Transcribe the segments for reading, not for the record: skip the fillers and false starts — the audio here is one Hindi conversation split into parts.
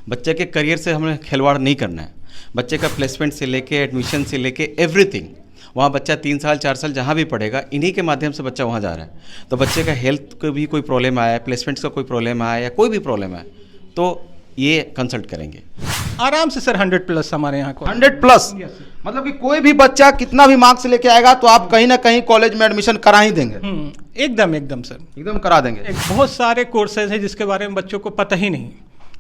बच्चे के करियर से हमें खिलवाड़ नहीं करना है। बच्चे का प्लेसमेंट से लेके एडमिशन से लेके एवरीथिंग, वहाँ बच्चा 3 साल 4 साल जहाँ भी पढ़ेगा, इन्हीं के माध्यम से बच्चा वहाँ जा रहा है। तो बच्चे का हेल्थ को भी कोई प्रॉब्लम आया, प्लेसमेंट्स का कोई प्रॉब्लम आया या कोई भी प्रॉब्लम है तो ये कंसल्ट करेंगे आराम से सर। 100+ हमारे यहाँ को 100+। मतलब कि कोई भी बच्चा कितना भी मार्क्स लेके आएगा तो आप कहीं ना कहीं कॉलेज में एडमिशन करा ही देंगे। एकदम सर, एकदम करा देंगे। बहुत सारे कोर्सेज हैं जिसके बारे में बच्चों को पता ही नहीं,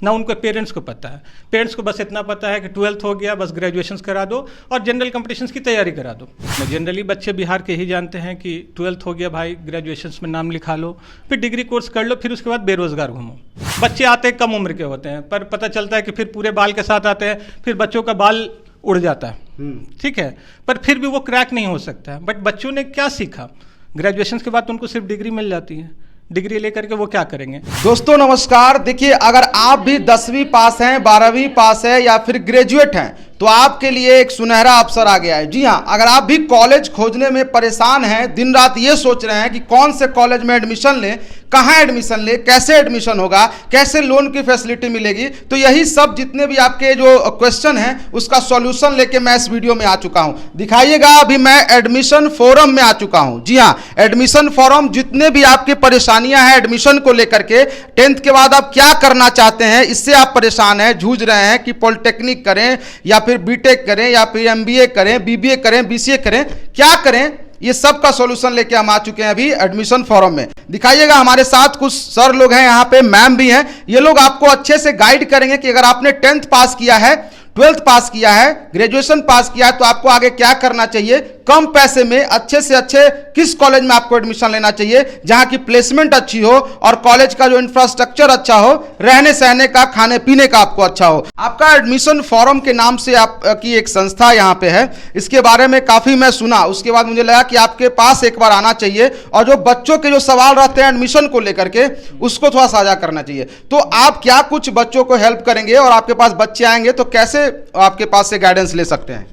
ना उनको पेरेंट्स को पता है। पेरेंट्स को बस इतना पता है कि 12th हो गया, बस ग्रेजुएशन करा दो और जनरल कंपटीशंस की तैयारी करा दो। जनरली बच्चे बिहार के ही जानते हैं कि 12th हो गया भाई, ग्रेजुएशन में नाम लिखा लो, फिर डिग्री कोर्स कर लो, फिर उसके बाद बेरोजगार घूमो। बच्चे आते हैं कम उम्र के होते हैं, पर पता चलता है कि फिर पूरे बाल के साथ आते हैं, फिर बच्चों का बाल उड़ जाता है, ठीक है, पर फिर भी वो क्रैक नहीं हो सकता है। बट बच्चों ने क्या सीखा? ग्रेजुएशन के बाद उनको सिर्फ डिग्री मिल जाती है, डिग्री लेकर के वो क्या करेंगे? दोस्तों नमस्कार। देखिए, अगर आप भी 10वीं पास हैं, 12वीं पास है या फिर ग्रेजुएट हैं तो आपके लिए एक सुनहरा अवसर आ गया है। जी हाँ, अगर आप भी कॉलेज खोजने में परेशान हैं, दिन रात ये सोच रहे हैं कि कौन से कॉलेज में एडमिशन लें, कहाँ एडमिशन लें, कैसे एडमिशन होगा, कैसे लोन की फैसिलिटी मिलेगी, तो यही सब जितने भी आपके जो क्वेश्चन हैं उसका सॉल्यूशन लेके मैं इस वीडियो में आ चुका हूं। दिखाइएगा, अभी मैं एडमिशन फोरम में आ चुका हूं। जी हाँ, एडमिशन फोरम, जितने भी आपकी परेशानियां हैं एडमिशन को लेकर के, 10th के बाद आप क्या करना चाहते हैं, इससे आप परेशान हैं, जूझ रहे हैं कि पॉलिटेक्निक करें या फिर बीटेक करें या फिर MBA करें, BBA करें, BCA करें, क्या करें, ये सब का सॉल्यूशन लेके हम आ चुके हैं अभी एडमिशन फोरम में। दिखाइएगा, हमारे साथ कुछ सर लोग हैं, यहाँ पे मैम भी हैं। ये लोग आपको अच्छे से गाइड करेंगे कि अगर आपने 10th पास किया है, 12th पास किया है, ग्रेजुएशन पास किया है तो आपको आगे क्या करना चाहिए, कम पैसे में अच्छे से अच्छे किस कॉलेज में आपको एडमिशन लेना चाहिए जहां की प्लेसमेंट अच्छी हो और कॉलेज का जो इंफ्रास्ट्रक्चर अच्छा हो, रहने सहने का, खाने पीने का आपको अच्छा हो। आपका एडमिशन फोरम के नाम से आपकी एक संस्था यहाँ पे है, इसके बारे में काफी मैं सुना, उसके बाद मुझे लगा कि आपके पास एक बार आना चाहिए और जो बच्चों के जो सवाल रहते हैं एडमिशन को लेकर के उसको थोड़ा साझा करना चाहिए। तो आप क्या कुछ बच्चों को हेल्प करेंगे और आपके पास बच्चे आएंगे तो कैसे आपके पास से गाइडेंस ले सकते हैं?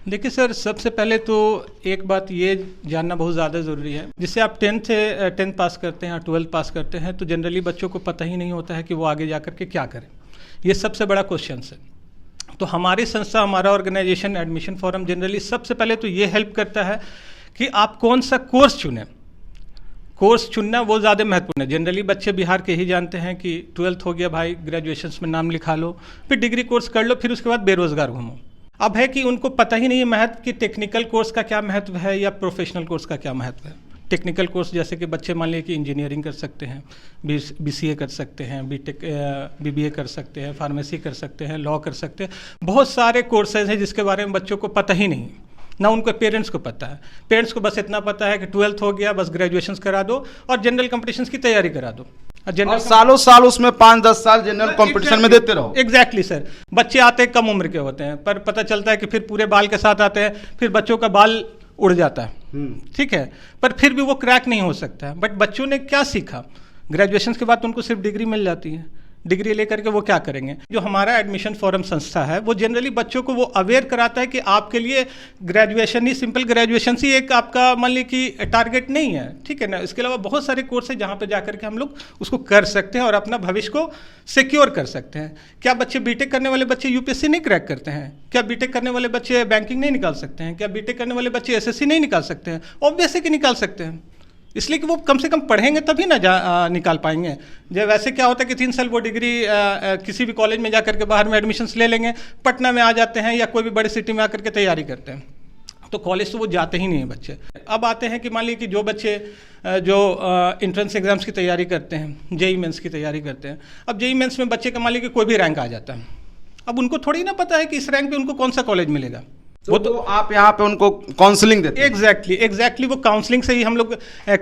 देखिए सर, सबसे पहले तो एक बात ये जानना बहुत ज़्यादा ज़रूरी है, जिससे आप 10th पास करते हैं, 12th पास करते हैं, तो जनरली बच्चों को पता ही नहीं होता है कि वो आगे जा कर के क्या करें। ये सबसे बड़ा क्वेश्चन है। तो हमारी संस्था, हमारा ऑर्गेनाइजेशन एडमिशन फोरम जनरली सबसे पहले तो ये हेल्प करता है कि आप कौन सा कोर्स चुनें। कोर्स चुनना वो ज़्यादा महत्वपूर्ण है। जनरली बच्चे बिहार के ही जानते हैं कि 12th हो गया भाई, ग्रेजुएशन में नाम लिखा लो, फिर डिग्री कोर्स कर लो, फिर उसके बाद बेरोजगार घूमो। अब है कि उनको पता ही नहीं है महत्व कि टेक्निकल कोर्स का क्या महत्व है या प्रोफेशनल कोर्स का क्या महत्व है। टेक्निकल कोर्स जैसे कि बच्चे मान लीजिए कि इंजीनियरिंग कर सकते हैं, BCA कर सकते हैं, BBA कर सकते हैं, फार्मेसी कर सकते हैं, लॉ कर सकते हैं। बहुत सारे कोर्सेज हैं जिसके बारे में बच्चों को पता ही नहीं, ना उनको पेरेंट्स को पता है। पेरेंट्स को बस इतना पता है कि 12th हो गया, बस ग्रेजुएशन करा दो और जनरल कंपटीशंस की तैयारी करा दो। और सालों साल उसमें 5-10 साल जनरल कंपटीशन में देते रहो। Exactly sir. बच्चे आते हैं कम उम्र के होते हैं, पर पता चलता है कि फिर पूरे बाल के साथ आते हैं, फिर बच्चों का बाल उड़ जाता है, ठीक है, पर फिर भी वो क्रैक नहीं हो सकता है। बट बच्चों ने क्या सीखा? ग्रेजुएशन के बाद उनको सिर्फ डिग्री मिल जाती है, डिग्री लेकर के वो क्या करेंगे? जो हमारा एडमिशन फोरम संस्था है वो जनरली बच्चों को वो अवेयर कराता है कि आपके लिए ग्रेजुएशन ही, सिंपल ग्रेजुएशन ही एक आपका मान लीजिए कि टारगेट नहीं है, ठीक है ना। इसके अलावा बहुत सारे कोर्स है जहाँ पे जाकर के हम लोग उसको कर सकते हैं और अपना भविष्य को सिक्योर कर सकते हैं। क्या बच्चे बीटेक करने वाले बच्चे UPSC नहीं क्रैक करते हैं? क्या बीटेक करने वाले बच्चे बैंकिंग नहीं निकाल सकते हैं? क्या बीटेक करने वाले बच्चे SSC नहीं निकाल सकते हैं? ऑब्वियसली कि निकाल सकते हैं, इसलिए कि वो कम से कम पढ़ेंगे तभी ना निकाल पाएंगे। जब वैसे क्या होता है कि 3 साल वो डिग्री किसी भी कॉलेज में जाकर के बाहर में एडमिशन्स ले लेंगे, पटना में आ जाते हैं या कोई भी बड़ी सिटी में आकर के तैयारी करते हैं, तो कॉलेज तो वो जाते ही नहीं है बच्चे। अब आते हैं कि मान लीजिए कि जो बच्चे जो इंट्रेंस एग्जाम्स की तैयारी करते हैं, JEE मेंस की तैयारी करते हैं। अब JEE मेंस में बच्चे का मान लीजिए कि कोई भी रैंक आ जाता है, अब उनको थोड़ी ना पता है कि इस रैंक पे उनको कौन सा कॉलेज मिलेगा। वो तो आप यहाँ पे उनको काउंसलिंग देते हैं। एग्जैक्टली वो काउंसलिंग से ही हम लोग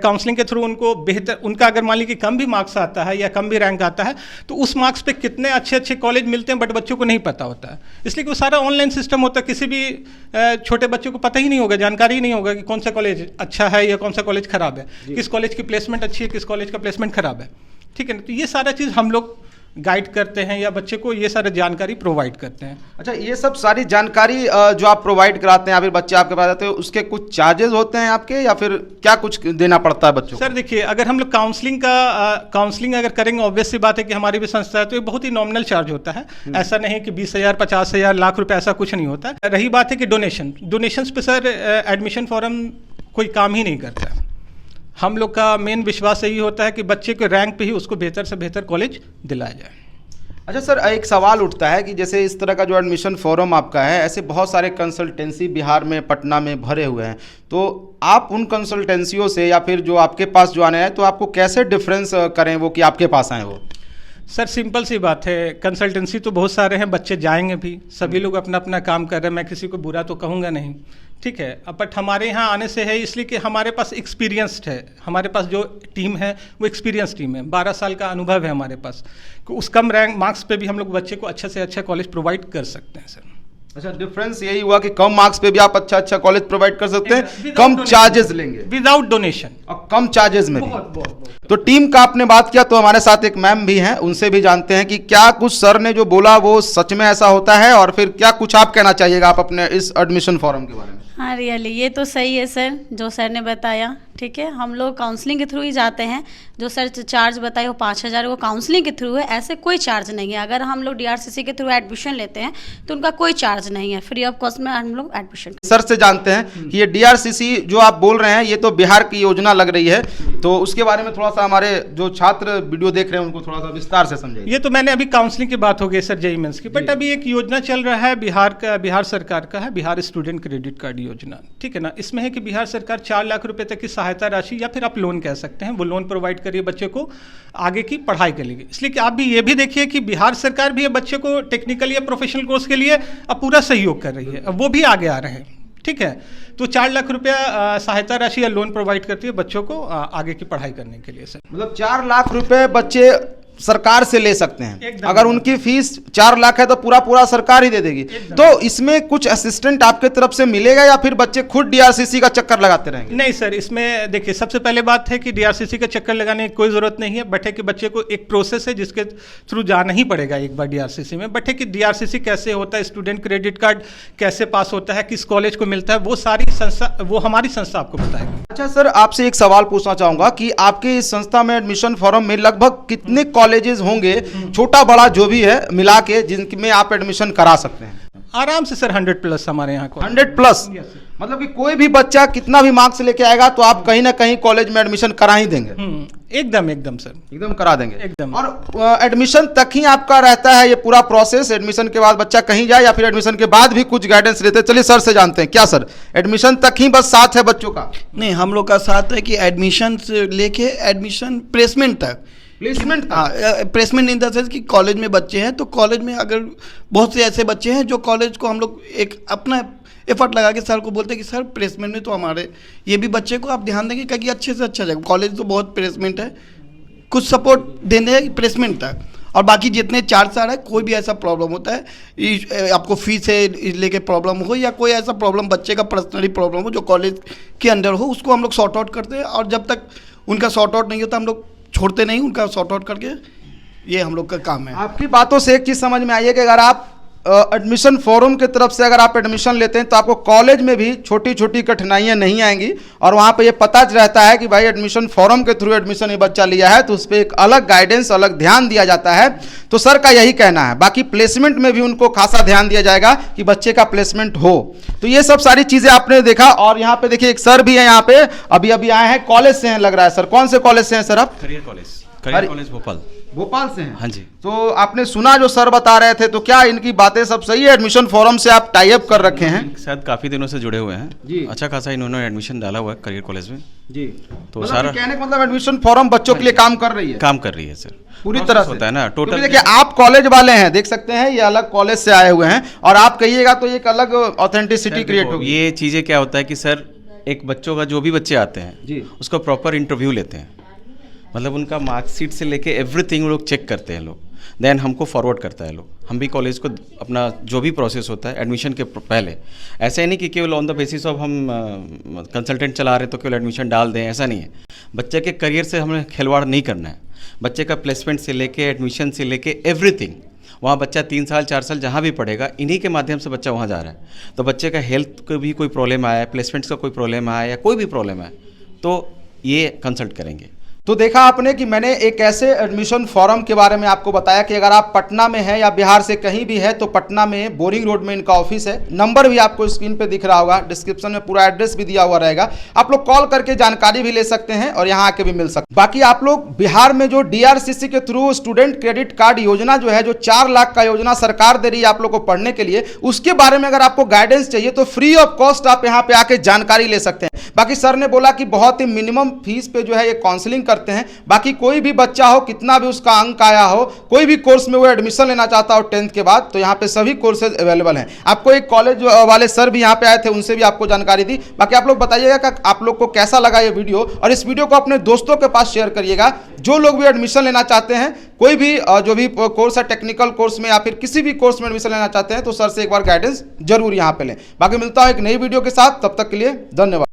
काउंसलिंग के थ्रू उनको बेहतर, उनका अगर मान लीजिए कि कम भी मार्क्स आता है या कम भी रैंक आता है तो उस मार्क्स पे कितने अच्छे अच्छे कॉलेज मिलते हैं, बट बच्चों को नहीं पता होता है। इसलिए कि वो सारा ऑनलाइन सिस्टम होता है, किसी भी छोटे बच्चों को पता ही नहीं होगा, जानकारी ही नहीं होगा कि कौन सा कॉलेज अच्छा है या कौन सा कॉलेज खराब है, किस कॉलेज की प्लेसमेंट अच्छी है, किस कॉलेज का प्लेसमेंट खराब है, ठीक है ना। तो ये सारा चीज़ हम लोग गाइड करते हैं या बच्चे को ये सारी जानकारी प्रोवाइड करते हैं। अच्छा, ये सब सारी जानकारी जो आप प्रोवाइड कराते हैं या फिर बच्चे आपके पास आते हैं, उसके कुछ चार्जेस होते हैं आपके, या फिर क्या कुछ देना पड़ता है बच्चों को? सर देखिए, अगर हम लोग काउंसलिंग अगर करेंगे, ऑब्वियस सी बात है कि हमारी भी संस्था है, तो ये बहुत ही नॉमिनल चार्ज होता है। ऐसा नहीं कि 20,000, 50,000, लाख रुपए, ऐसा कुछ नहीं होता। रही बात है कि डोनेशंस पे सर एडमिशन फॉरम कोई काम ही नहीं करता है। हम लोग का मेन विश्वास यही होता है कि बच्चे के रैंक पे ही उसको बेहतर से बेहतर कॉलेज दिलाया जाए। अच्छा सर, एक सवाल उठता है कि जैसे इस तरह का जो एडमिशन फोरम आपका है, ऐसे बहुत सारे कंसल्टेंसी बिहार में, पटना में भरे हुए हैं, तो आप उन कंसल्टेंसियों से या फिर जो आपके पास जो आने हैं, तो आपको कैसे डिफरेंस करें वो कि आपके पास आए वो? सर सिंपल सी बात है, कंसल्टेंसी तो बहुत सारे हैं, बच्चे जाएंगे भी, सभी लोग अपना अपना काम कर रहे हैं, मैं किसी को बुरा तो कहूँगा नहीं, ठीक है। बट हमारे यहाँ आने से है इसलिए कि हमारे पास एक्सपीरियंस्ड है, हमारे पास जो टीम है वो एक्सपीरियंस टीम है, 12 साल का अनुभव है हमारे पास, कि उस कम रैंक मार्क्स पे भी हम लोग बच्चे को अच्छे से अच्छा कॉलेज प्रोवाइड कर सकते हैं सर। अच्छा, डिफरेंस यही हुआ कि कम मार्क्स पे भी आप अच्छा कॉलेज प्रोवाइड कर सकते हैं, कम चार्जेस लेंगे, विदाउट डोनेशन और कम चार्जेस में भी। बहुत। तो टीम का आपने बात किया, तो हमारे साथ एक मैम भी हैं, उनसे भी जानते हैं कि क्या कुछ सर ने जो बोला वो सच में ऐसा होता है, और फिर क्या कुछ आप कहना चाहिएगा आप अपने इस एडमिशन फॉरम के बारे में? हाँ रियली ये तो सही है सर, जो सर ने बताया, ठीक है। हम लोग काउंसलिंग के थ्रू ही जाते हैं, जो सर चार्ज बताए वो 5,000 वो काउंसलिंग के थ्रू है, ऐसे कोई चार्ज नहीं है। अगर हम लोग DRCC के थ्रू एडमिशन लेते हैं तो उनका कोई चार्ज नहीं है, फ्री ऑफ कॉस्ट में हम लोग एडमिशन। सर से जानते हैं कि ये DRCC जो आप बोल रहे हैं, ये तो बिहार की योजना लग रही है, तो उसके बारे में थोड़ा सा हमारे जो छात्र वीडियो देख रहे हैं उनको थोड़ा सा विस्तार से समझाइए। ये तो मैंने अभी काउंसलिंग की बात हो गई सर, JEE मेंस की, बट अभी एक योजना चल रहा है बिहार सरकार का है, बिहार स्टूडेंट क्रेडिट कार्ड योजना, ठीक है ना। इसमें है कि बिहार सरकार 4 लाख रुपए तक की सहायता राशि, या फिर आप लोन कह सकते हैं, वो लोन प्रोवाइड करिए बच्चे को आगे की पढ़ाई के लिए। इसलिए कि आप भी ये भी देखिए कि बिहार सरकार भी बच्चे को टेक्निकल या प्रोफेशनल कोर्स के लिए अब पूरा सहयोग कर रही है, अब वो भी आगे आ रहे हैं, ठीक है। तो 4 लाख रुपया सहायता राशि या लोन प्रोवाइड करती है बच्चों को आगे की पढ़ाई करने के लिए सर। मतलब 4 लाख रुपए बच्चे सरकार से ले सकते हैं, अगर उनकी फीस 4 लाख है तो पूरा सरकार ही दे देगी। तो इसमें कुछ असिस्टेंट आपके तरफ से मिलेगा या फिर बच्चे खुद DRCC का चक्कर लगाते रहेंगे? नहीं सर, इसमें देखिए सबसे पहले बात है कि DRCC का चक्कर लगाने की कोई ज़रूरत नहीं है, बट है कि बच्चे को एक प्रोसेस है जिसके थ्रू जाना ही पड़ेगा एक बार DRCC में। बट है कि DRCC कैसे होता है, स्टूडेंट क्रेडिट कार्ड कैसे पास होता है, किस कॉलेज को मिलता है, वो सारी संस्था, वो हमारी संस्था आपको बताएगी। अच्छा सर, आपसे एक सवाल पूछना चाहूँगा कि आपके इस संस्था में एडमिशन फॉरम में लगभग कितने कॉलेजेस होंगे, छोटा बड़ा जो भी है मिला के, जिनमें आप एडमिशन करा सकते हैं? आराम से सर 100+ हमारे यहाँ को 100+, मतलब कि कोई भी बच्चा कितना भी मार्क्स लेके आएगा तो आप कहीं ना कहीं कॉलेज में एडमिशन करा ही देंगे? एकदम सर, एकदम करा देंगे एकदम। और एडमिशन तक ही आपका रहता है ये पूरा प्रोसेस? एडमिशन के बाद बच्चा कहीं जाए या फिर एडमिशन के बाद भी कुछ गाइडेंस लेते हैं? चलिए सर से जानते हैं, क्या सर एडमिशन तक ही बस साथ है बच्चों का? नहीं, हम लोग का साथ है कि एडमिशन से लेके एडमिशन प्लेसमेंट तक। प्लेसमेंट इन द सेंस कि कॉलेज में बच्चे हैं, तो कॉलेज में अगर बहुत से ऐसे बच्चे हैं जो कॉलेज को हम लोग एक अपना एफर्ट लगा के सर को बोलते हैं कि सर प्लेसमेंट में तो हमारे ये भी बच्चे को आप ध्यान देंगे कि अच्छे से अच्छा जाएगा। कॉलेज तो बहुत प्लेसमेंट है, कुछ सपोर्ट देने प्लेसमेंट तक, और बाकी जितने चार्ज आ रहा है, कोई भी ऐसा प्रॉब्लम होता है, आपको फीस से लेके प्रॉब्लम हो या कोई ऐसा प्रॉब्लम बच्चे का पर्सनली प्रॉब्लम हो जो कॉलेज के अंदर हो, उसको हम लोग सॉर्ट आउट करते हैं, और जब तक उनका सॉर्ट आउट नहीं होता हम लोग छोड़ते नहीं, उनका सॉर्ट आउट करके ये हम लोग का काम है। आपकी बातों से एक चीज़ समझ में आई है कि अगर आप एडमिशन फोरम की तरफ से अगर आप एडमिशन लेते हैं तो आपको कॉलेज में भी छोटी छोटी कठिनाइयां नहीं आएंगी, और वहाँ पे ये पता रहता है कि भाई एडमिशन फोरम के थ्रू एडमिशन ये बच्चा लिया है तो उस पर एक अलग गाइडेंस, अलग ध्यान दिया जाता है। तो सर का यही कहना है, बाकी प्लेसमेंट में भी उनको खासा ध्यान दिया जाएगा कि बच्चे का प्लेसमेंट हो। तो ये सब सारी चीज़ें आपने देखा, और यहाँ पे देखिए एक सर भी है, यहाँ पे अभी आए हैं, कॉलेज से हैं लग रहा है सर। कौन से कॉलेज से हैं सर आप? करियर कॉलेज भोपाल से हैं? हाँ जी। तो आपने सुना जो सर बता रहे थे, तो क्या इनकी बातें सब सही है? एडमिशन फोरम से आप टाई अप कर रखे हैं? शायद काफ़ी दिनों से जुड़े हुए हैं जी। अच्छा खासा इन्होंने एडमिशन डाला हुआ है करियर कॉलेज में जी। तो मतलब सारा कहने का मतलब एडमिशन फोरम बच्चों के लिए काम कर रही है? काम कर रही है सर, पूरी तरह से होता है ना टोटल। देखिए आप कॉलेज वाले हैं, देख सकते हैं ये अलग कॉलेज से आए हुए हैं, और आप कहिएगा तो एक अलग ऑथेंटिसिटी क्रिएट होगी। ये चीज़ें क्या होता है कि सर एक बच्चों का जो भी बच्चे आते हैं जी, उसका प्रॉपर इंटरव्यू लेते हैं, मतलब उनका मार्कशीट से लेके एवरीथिंग लोग चेक करते हैं लोग, देन हमको फॉरवर्ड करता है लोग। हम भी कॉलेज को अपना जो भी प्रोसेस होता है एडमिशन के पहले, ऐसा ही नहीं कि केवल ऑन द बेसिस ऑफ हम कंसल्टेंट चला रहे तो केवल एडमिशन डाल दें, ऐसा नहीं है। बच्चे के करियर से हमें खिलवाड़ नहीं करना है। बच्चे का प्लेसमेंट से लेके एडमिशन से लेके एवरीथिंग, वहाँ बच्चा 3 साल 4 साल जहाँ भी पढ़ेगा, इन्हीं के माध्यम से बच्चा वहाँ जा रहा है। तो बच्चे का हेल्थ का भी कोई प्रॉब्लम आया, प्लेसमेंट्स का कोई प्रॉब्लम आया या कोई भी प्रॉब्लम है तो ये कंसल्ट करेंगे। तो देखा आपने कि मैंने एक ऐसे एडमिशन फॉर्म के बारे में आपको बताया कि अगर आप पटना में हैं या बिहार से कहीं भी है तो पटना में बोरिंग रोड में इनका ऑफिस है। नंबर भी आपको स्क्रीन पे दिख रहा होगा, डिस्क्रिप्शन में पूरा एड्रेस भी दिया हुआ रहेगा, आप लोग कॉल करके जानकारी भी ले सकते हैं और यहाँ आके भी मिल सकते हैं। बाकी आप लोग बिहार में जो DRCC के थ्रू स्टूडेंट क्रेडिट कार्ड योजना जो है, जो 4 लाख का योजना सरकार दे रही है आप लोग को पढ़ने के लिए, उसके बारे में अगर आपको गाइडेंस चाहिए तो फ्री ऑफ कॉस्ट आप यहाँ पे आके जानकारी ले सकते हैं। बाकी सर ने बोला कि बहुत ही मिनिमम फीस पे जो है ये काउंसलिंग करते हैं। बाकी कोई भी बच्चा हो, कितना भी उसका अंक आया हो, कोई भी कोर्स में वो एडमिशन लेना चाहता हो 10th के बाद, तो यहाँ पे सभी कोर्सेज अवेलेबल हैं। आपको एक कॉलेज वाले सर भी यहाँ पे आए थे, उनसे भी आपको जानकारी दी। बाकी आप लोग बताइएगा कि आप लोग को कैसा लगा ये वीडियो, और इस वीडियो को अपने दोस्तों के पास शेयर करिएगा जो लोग भी एडमिशन लेना चाहते हैं, कोई भी जो भी कोर्स है, टेक्निकल कोर्स में या फिर किसी भी कोर्स में एडमिशन लेना चाहते हैं तो सर से एक बार गाइडेंस जरूर यहाँ पे लें। बाकी मिलता हूँ एक नई वीडियो के साथ, तब तक के लिए धन्यवाद।